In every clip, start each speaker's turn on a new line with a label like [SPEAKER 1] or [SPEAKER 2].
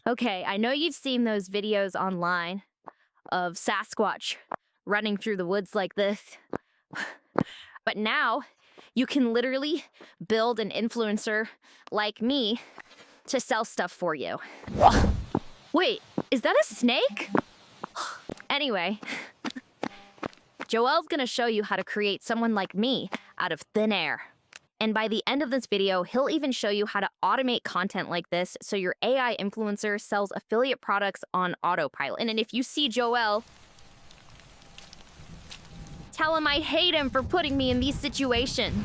[SPEAKER 1] Okay, I know you've seen those videos online of Sasquatch running through the woods like this, but now you can literally build an influencer like me to sell stuff for you. Wait, is that a snake? Anyway, Joel's gonna show you how to create someone like me out of thin air. And by the end of this video, he'll even show you how to automate content like this so your AI influencer sells affiliate products on autopilot. And if you see Joel, tell him I hate him for putting me in these situations.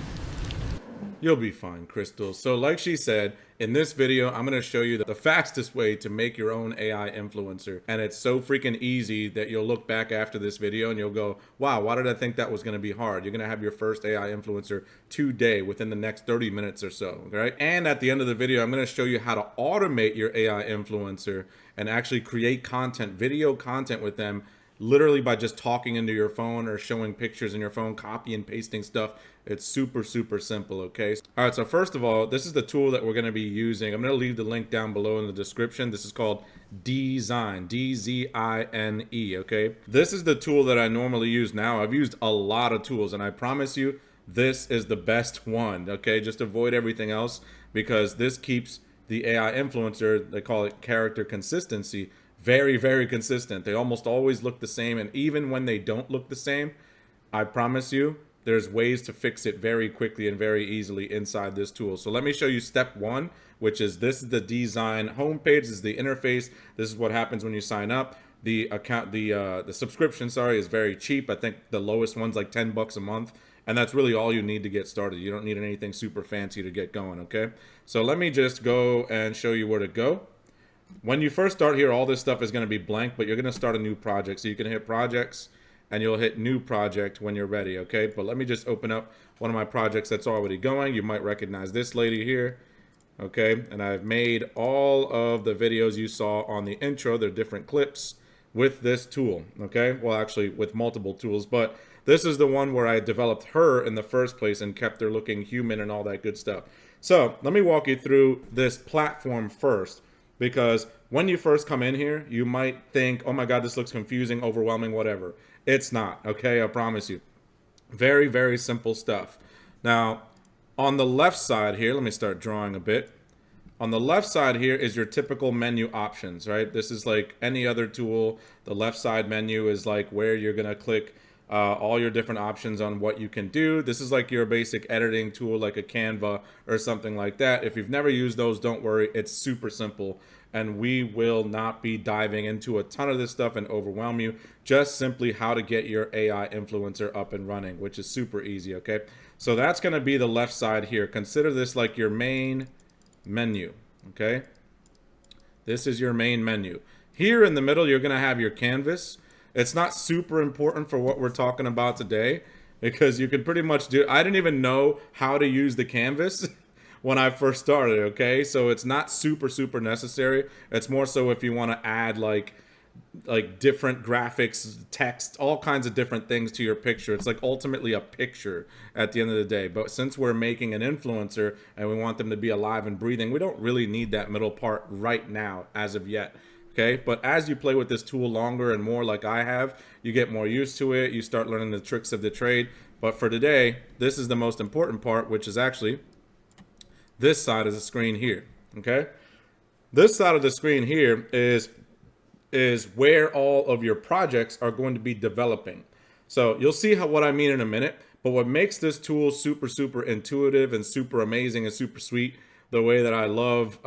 [SPEAKER 2] You'll be fine, Crystal. So like she said, in this video, I'm going to show you the fastest way to make your own AI influencer. And it's so freaking easy that you'll look back after this video and you'll go, wow, why did I think that was going to be hard? You're going to have your first AI influencer today within the next 30 minutes or so, right? And at the end of the video, I'm going to show you how to automate your AI influencer and actually create content, video content with them, literally by just talking into your phone or showing pictures in your phone, copy and pasting stuff. It's super, super simple, okay? All right, so first of all, this is the tool that we're gonna be using. I'm gonna leave the link down below in the description. This is called Dzine, D-Z-I-N-E, okay? This is the tool that I normally use now. I've used a lot of tools, and I promise you, this is the best one, okay? Just avoid everything else because this keeps the AI influencer, they call it character consistency, very, very consistent. They almost always look the same, and even when they don't look the same, I promise you, there's ways to fix it very quickly and very easily inside this tool. So let me show you step one, which is this is the Dzine homepage. This is the interface. This is what happens when you sign up. The subscription, sorry, is very cheap. I think the lowest one's like 10 bucks a month. And that's really all you need to get started. You don't need anything super fancy to get going, okay? So let me just go and show you where to go. When you first start here, all this stuff is going to be blank, but you're going to start a new project. So you can hit projects and you'll hit new project when you're ready, okay? But let me just open up one of my projects that's already going. You might recognize this lady here, okay? And I've made all of the videos you saw on the intro. They're different clips with this tool, okay? Well, actually with multiple tools, but this is the one where I developed her in the first place and kept her looking human and all that good stuff. So let me walk you through this platform first. Because when you first come in here, you might think, oh my God, this looks confusing, overwhelming, whatever. It's not, okay? I promise you. Very, very simple stuff. Now, on the left side here, let me start drawing a bit. On the left side here is your typical menu options, right? This is like any other tool. The left side menu is like where you're gonna click all your different options on what you can do. This is like your basic editing tool, like a Canva or something like that. If you've never used those, don't worry. It's super simple, and we will not be diving into a ton of this stuff and overwhelm you. Just simply how to get your AI influencer up and running, which is super easy, okay? So that's gonna be the left side here. Consider this like your main menu, okay? This is your main menu. Here in the middle, you're gonna have your canvas. It's not super important for what we're talking about today because you can pretty much do, I didn't even know how to use the canvas when I first started, okay? So it's not super, super necessary. It's more so if you want to add like different graphics, text, all kinds of different things to your picture. It's like ultimately a picture at the end of the day. But since we're making an influencer and we want them to be alive and breathing, we don't really need that middle part right now as of yet. Okay, but as you play with this tool longer and more like I have, you get more used to it. You start learning the tricks of the trade. But for today, this is the most important part, which is actually this side of the screen here. Okay, this side of the screen here is where all of your projects are going to be developing. So you'll see what I mean in a minute. But what makes this tool super, super intuitive and super amazing and super sweet, the way that I love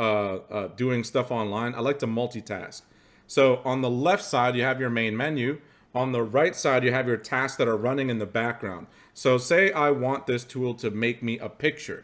[SPEAKER 2] doing stuff online, I like to multitask. So on the left side, you have your main menu. On the right side, you have your tasks that are running in the background. So say I want this tool to make me a picture,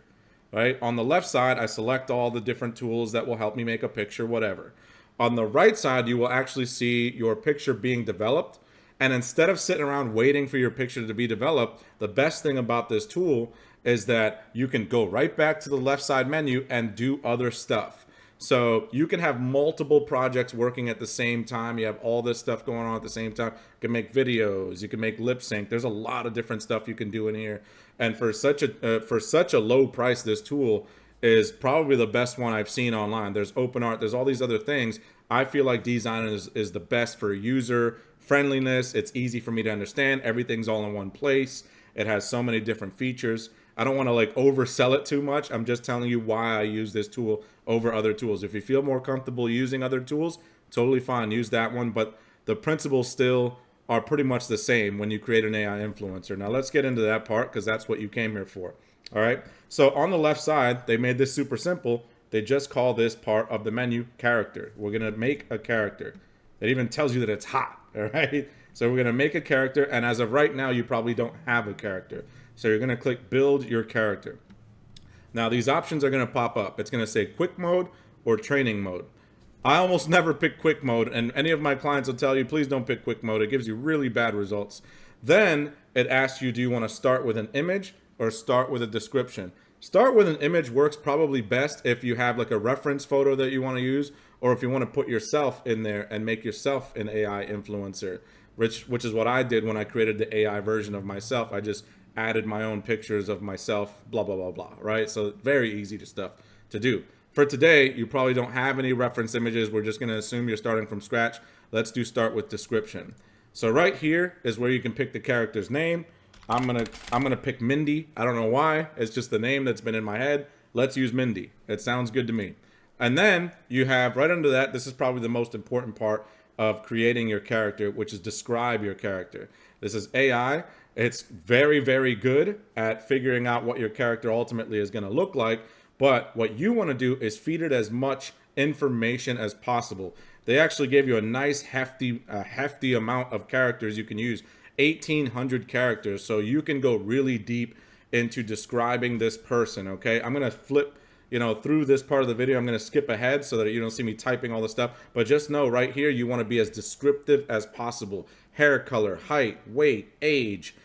[SPEAKER 2] right? On the left side, I select all the different tools that will help me make a picture, whatever. On the right side, you will actually see your picture being developed. And instead of sitting around waiting for your picture to be developed, the best thing about this tool is that you can go right back to the left side menu and do other stuff. So you can have multiple projects working at the same time. You have all this stuff going on at the same time. You can make videos, you can make lip sync. There's a lot of different stuff you can do in here. And for such a low price, this tool is probably the best one I've seen online. There's OpenArt, there's all these other things. I feel like Design is the best for user friendliness. It's easy for me to understand. Everything's all in one place. It has so many different features. I don't want to like oversell it too much. I'm just telling you why I use this tool over other tools. If you feel more comfortable using other tools, totally fine, use that one. But the principles still are pretty much the same when you create an AI influencer. Now let's get into that part because that's what you came here for. All right. So on the left side, they made this super simple. They just call this part of the menu character. We're going to make a character. It even tells you that it's hot. All right. So we're going to make a character. And as of right now, you probably don't have a character. So you're going to click build your character. Now these options are going to pop up. It's going to say quick mode or training mode. I almost never pick quick mode, and any of my clients will tell you, please don't pick quick mode. It gives you really bad results. Then it asks you, do you want to start with an image or start with a description? Start with an image works probably best if you have like a reference photo that you want to use, or if you want to put yourself in there and make yourself an AI influencer, which is what I did when I created the AI version of myself. I just added my own pictures of myself, blah, blah, blah, blah, right? So very easy to do. For today, you probably don't have any reference images. We're just going to assume you're starting from scratch. Let's do start with description. So right here is where you can pick the character's name. I'm gonna pick Mindy. I don't know why. It's just the name that's been in my head. Let's use Mindy. It sounds good to me. And then you have right under that, this is probably the most important part of creating your character, which is describe your character. This is AI. It's very, very good at figuring out what your character ultimately is going to look like. But what you want to do is feed it as much information as possible. They actually gave you a nice hefty amount of characters you can use, 1,800 characters. So you can go really deep into describing this person. Okay, I'm going to flip, through this part of the video. I'm going to skip ahead so that you don't see me typing all the stuff. But just know right here, you want to be as descriptive as possible. Hair color, height, weight, age,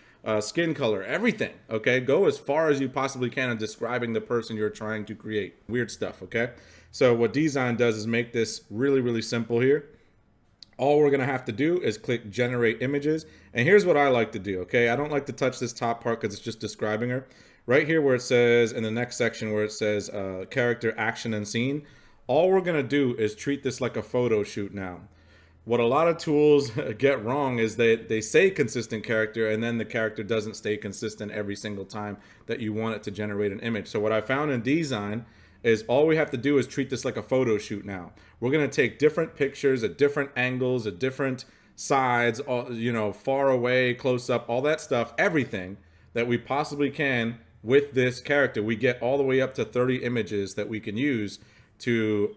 [SPEAKER 2] skin color, everything. Okay, go as far as you possibly can in describing the person you're trying to create. Weird stuff. Okay, so what Design does is make this really, really simple here. All we're gonna have to do is click generate images, and here's what I like to do. Okay, I don't like to touch this top part because it's just describing her. Right here where it says, in the next section where it says character, action, and scene, all we're gonna do is treat this like a photo shoot now. What a lot of tools get wrong is they say consistent character, and then the character doesn't stay consistent every single time that you want it to generate an image. So what I found in Design is all we have to do is treat this like a photo shoot now. We're going to take different pictures at different angles, at different sides, far away, close up, all that stuff, everything that we possibly can with this character. We get all the way up to 30 images that we can use to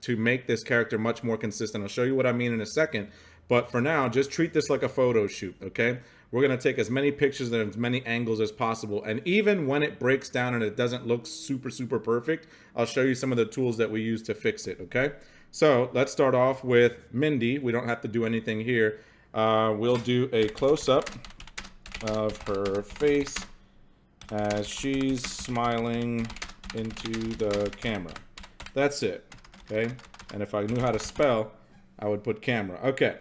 [SPEAKER 2] make this character much more consistent. I'll show you what I mean in a second, but for now, just treat this like a photo shoot, okay? We're gonna take as many pictures and as many angles as possible, and even when it breaks down and it doesn't look super, super perfect, I'll show you some of the tools that we use to fix it, okay? So let's start off with Mindy. We don't have to do anything here. We'll do a close-up of her face as she's smiling into the camera. That's it, okay? And if I knew how to spell, I would put camera. Okay.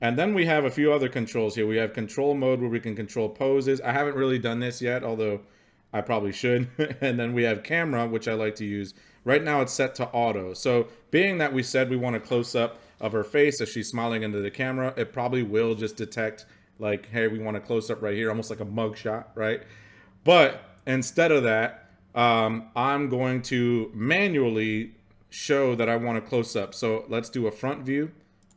[SPEAKER 2] And then we have a few other controls here. We have control mode where we can control poses. I haven't really done this yet, although I probably should. And then we have camera, which I like to use. Right now it's set to auto. So being that we said we want a close up of her face as she's smiling into the camera, it probably will just detect like, hey, we want a close up right here, almost like a mug shot, right? But instead of that, I'm going to manually show that I want a close up. So let's do a front view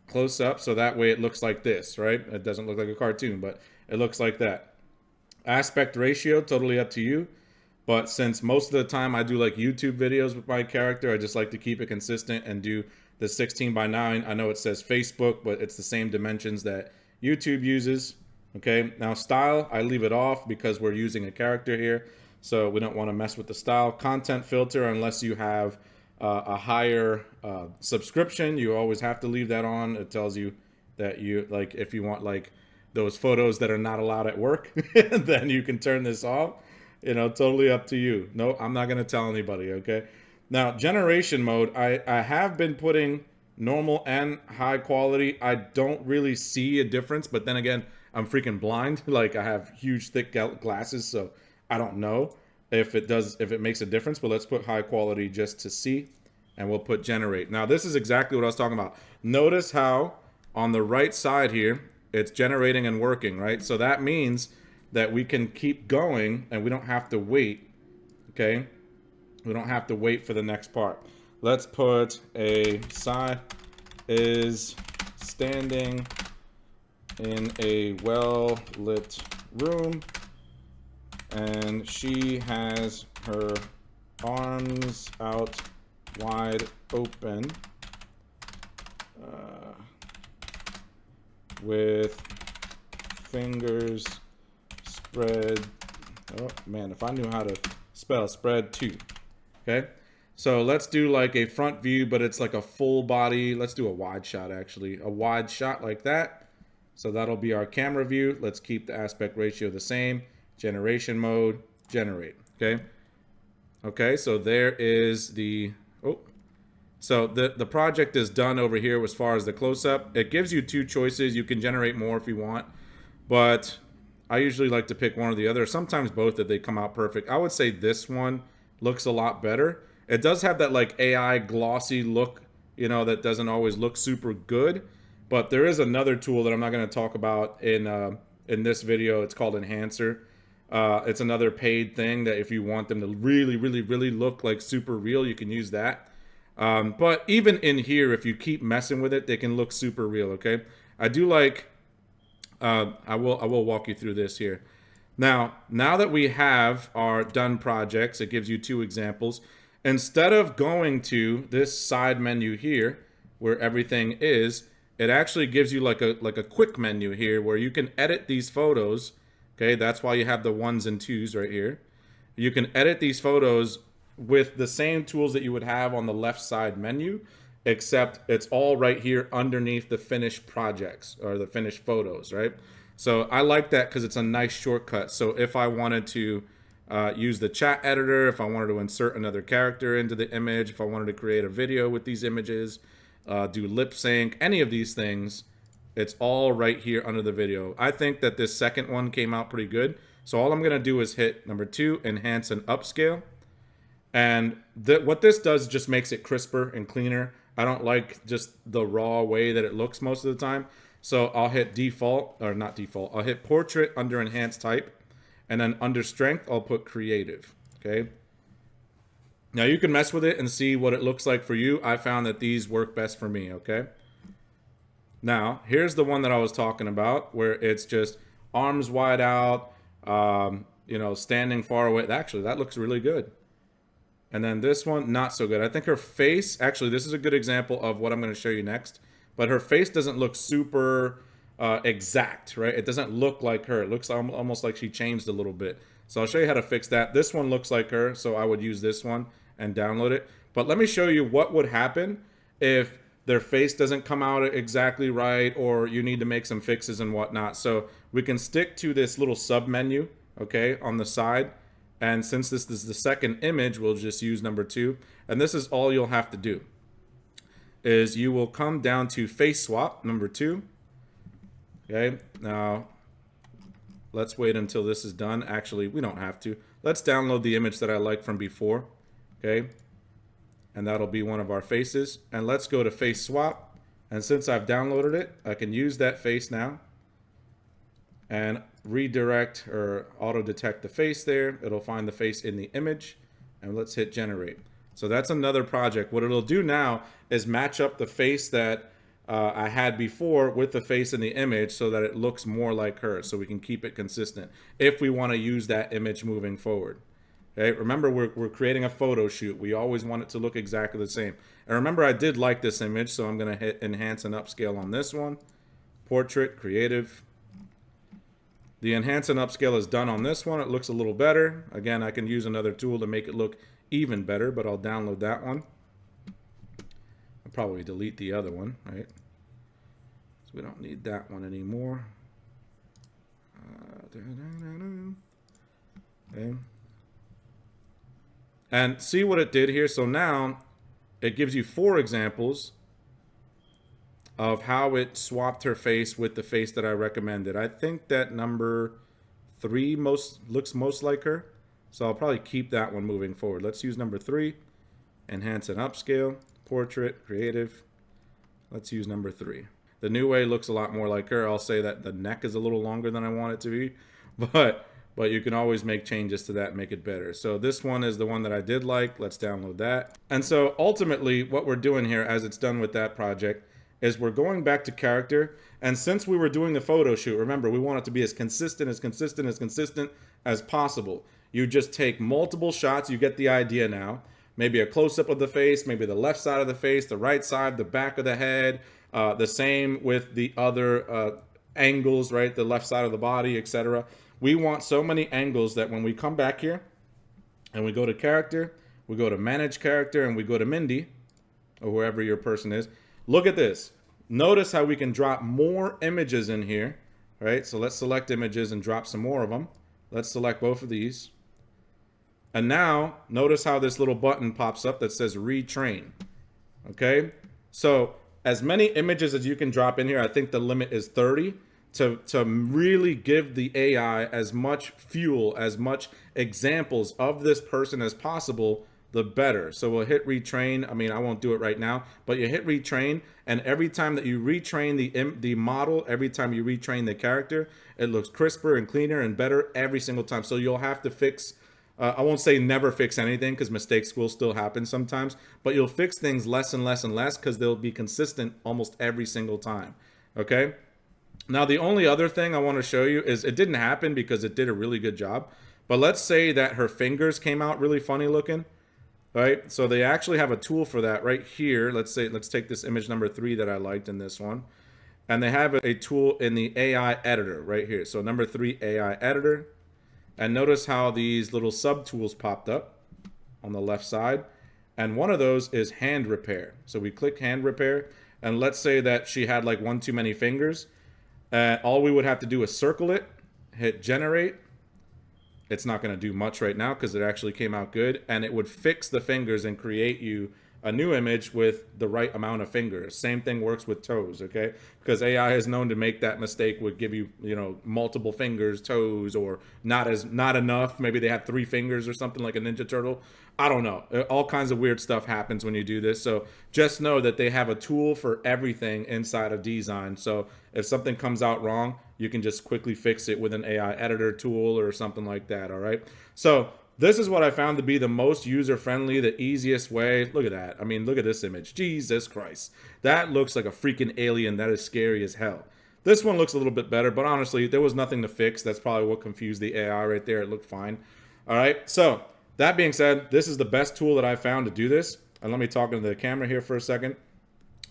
[SPEAKER 2] close up. So that way it looks like this, right? It doesn't look like a cartoon, but it looks like that. Aspect ratio, totally up to you. But since most of the time I do like YouTube videos with my character, I just like to keep it consistent and do the 16:9. I know it says Facebook, but it's the same dimensions that YouTube uses. Okay, now style, I leave it off because we're using a character here. So we don't want to mess with the style. Content filter, unless you have a higher subscription, you always have to leave that on. It tells you that you, like, if you want like those photos that are not allowed at work, then you can turn this off. Totally up to you. No, I'm not going to tell anybody, okay? Now, generation mode, I have been putting normal and high quality. I don't really see a difference, but then again, I'm freaking blind. Like, I have huge, thick glasses, so I don't know. if it makes a difference, but let's put high quality just to see, and we'll put generate. Now this is exactly what I was talking about. Notice how on the right side here, it's generating and working, right? So that means that we can keep going and we don't have to wait, okay? We don't have to wait for the next part. Let's put a Sai is standing in a well-lit room and she has her arms out wide open with fingers spread. Oh man, if I knew how to spell spread too. Okay, so let's do like a front view, but it's like a full body. Let's do a wide shot, actually. A wide shot like that. So that'll be our camera view. Let's keep the aspect ratio the same. Generation mode, generate. Okay. Okay, so there is the, oh, so the project is done over here as far as the close-up. It gives you two choices. You can generate more if you want, but I usually like to pick one or the other. Sometimes both if they come out perfect. I would say this one looks a lot better. It does have that like AI glossy look, you know, that doesn't always look super good. But there is another tool that I'm not going to talk about in this video. It's called Enhancer. It's another paid thing that if you want them to really look like super real, you can use that. But even in here, if you keep messing with it, they can look super real. Okay, I do like. I will walk you through this here. Now that we have our done projects, it gives you two examples. Instead of going to this side menu here, where everything is, it actually gives you like a quick menu here where you can edit these photos. Okay, that's why you have the 1s and 2s right here. You can edit these photos with the same tools that you would have on the left side menu, except it's all right here underneath the finished projects or the finished photos, right? So I like that because it's a nice shortcut. So if I wanted to use the chat editor, if I wanted to insert another character into the image, if I wanted to create a video with these images, do lip sync, any of these things, it's all right here under the video. I think that this second one came out pretty good. So all I'm going to do is hit number 2, enhance and upscale. And what this does just makes it crisper and cleaner. I don't like just the raw way that it looks most of the time. So I'll hit default, or not default. I'll hit portrait under enhanced type. And then under strength, I'll put creative. Okay. Now you can mess with it and see what it looks like for you. I found that these work best for me. Okay. Now, here's the one that I was talking about where it's just arms wide out, you know, standing far away. Actually, that looks really good. And then this one, not so good. I think her face, actually, this is a good example of what I'm going to show you next. But her face doesn't look super exact, right? It doesn't look like her. It looks almost like she changed a little bit. So I'll show you how to fix that. This one looks like her, so I would use this one and download it. But let me show you what would happen if their face doesn't come out exactly right, or you need to make some fixes and whatnot. So we can stick to this little sub menu, okay, on the side. And since this is the second image, we'll just use number 2. And this is all you'll have to do is you will come down to face swap number 2. Okay, now let's wait until this is done. Actually, we don't have to. Let's download the image that I like from before. Okay. And that'll be one of our faces. And let's go to face swap. And since I've downloaded it, I can use that face now and redirect or auto detect the face there. It'll find the face in the image, and let's hit generate. So that's another project. What it'll do now is match up the face that I had before with the face in the image so that it looks more like her, so we can keep it consistent if we want to use that image moving forward. Okay, remember we're creating a photo shoot. We always want it to look exactly the same. And remember, I did like this image, so I'm going to hit enhance and upscale on this one. Portrait, creative. The enhance and upscale is done on this one. It looks a little better. Again, I can use another tool to make it look even better, but I'll download that one. I'll probably delete the other one, right? So we don't need that one anymore. Okay. And see what it did here. So now it gives you 4 examples of how it swapped her face with the face that I recommended. I think that number 3 looks most like her. So I'll probably keep that one moving forward. Let's use number 3, enhance and upscale, portrait, creative. Let's use number 3. The new way looks a lot more like her. I'll say that the neck is a little longer than I want it to be, but you can always make changes to that and make it better. So this one is the one that I did like. Let's download that. And so ultimately what we're doing here, as it's done with that project, is we're going back to character. And since we were doing the photo shoot, remember, we want it to be as consistent as possible. You just take multiple shots. You get the idea now. Maybe a close-up of the face, maybe the left side of the face, the right side, the back of the head. The same with the other angles, right? The left side of the body, etc. We want so many angles that when we come back here and we go to character, we go to manage character, and we go to Mindy, or whoever your person is. Look at this. Notice how we can drop more images in here, right? So let's select images and drop some more of them. Let's select both of these. And now notice how this little button pops up that says retrain. Okay? So as many images as you can drop in here, I think the limit is 30, to really give the AI as much fuel, as much examples of this person as possible, the better. So we'll hit retrain. I mean, I won't do it right now, but you hit retrain, and every time that you retrain the model, every time you retrain the character, it looks crisper and cleaner and better every single time. So you'll have to fix, I won't say never fix anything, because mistakes will still happen sometimes, but you'll fix things less and less and less because they'll be consistent almost every single time. Okay? Now, the only other thing I want to show you is, it didn't happen because it did a really good job, but let's say that her fingers came out really funny looking, right? So they actually have a tool for that right here. Let's take this image number 3 that I liked in this one, and they have a tool in the AI editor right here. So number 3, AI editor. And notice how these little sub tools popped up on the left side. And one of those is hand repair. So we click hand repair. And let's say that she had like one too many fingers. All we would have to do is circle it, hit generate. It's not going to do much right now because it actually came out good. And it would fix the fingers and create you a new image with the right amount of fingers. Same thing works with toes, okay? Because AI is known to make that mistake, would give you, multiple fingers, toes, or not enough. Maybe they have 3 fingers or something like a Ninja Turtle. I don't know. All kinds of weird stuff happens when you do this. So just know that they have a tool for everything inside of Design. So if something comes out wrong, you can just quickly fix it with an AI editor tool or something like that, all right? So this is what I found to be the most user-friendly, the easiest way. Look at that. I mean, look at this image. Jesus Christ. That looks like a freaking alien. That is scary as hell. This one looks a little bit better, but honestly, there was nothing to fix. That's probably what confused the AI right there. It looked fine. All right. So that being said, this is the best tool that I found to do this. And let me talk into the camera here for a second.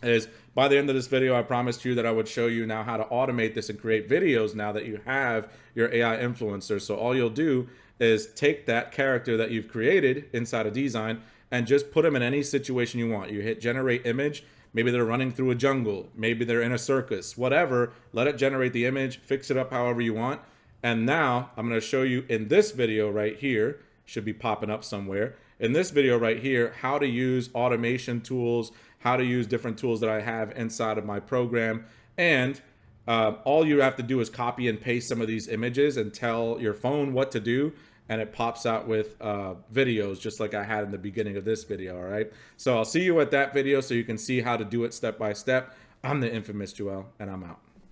[SPEAKER 2] Is by the end of this video, I promised you that I would show you now how to automate this and create videos now that you have your AI influencer. So all you'll do is take that character that you've created inside of Design and just put them in any situation you want. You hit generate image. Maybe they're running through a jungle. Maybe they're in a circus, whatever. Let it generate the image, fix it up however you want. And now I'm going to show you in this video right here, should be popping up somewhere. In this video right here, how to use automation tools, how to use different tools that I have inside of my program. And all you have to do is copy and paste some of these images and tell your phone what to do, and it pops out with videos just like I had in the beginning of this video, all right? So I'll see you at that video so you can see how to do it step by step. I'm the infamous Joel, and I'm out.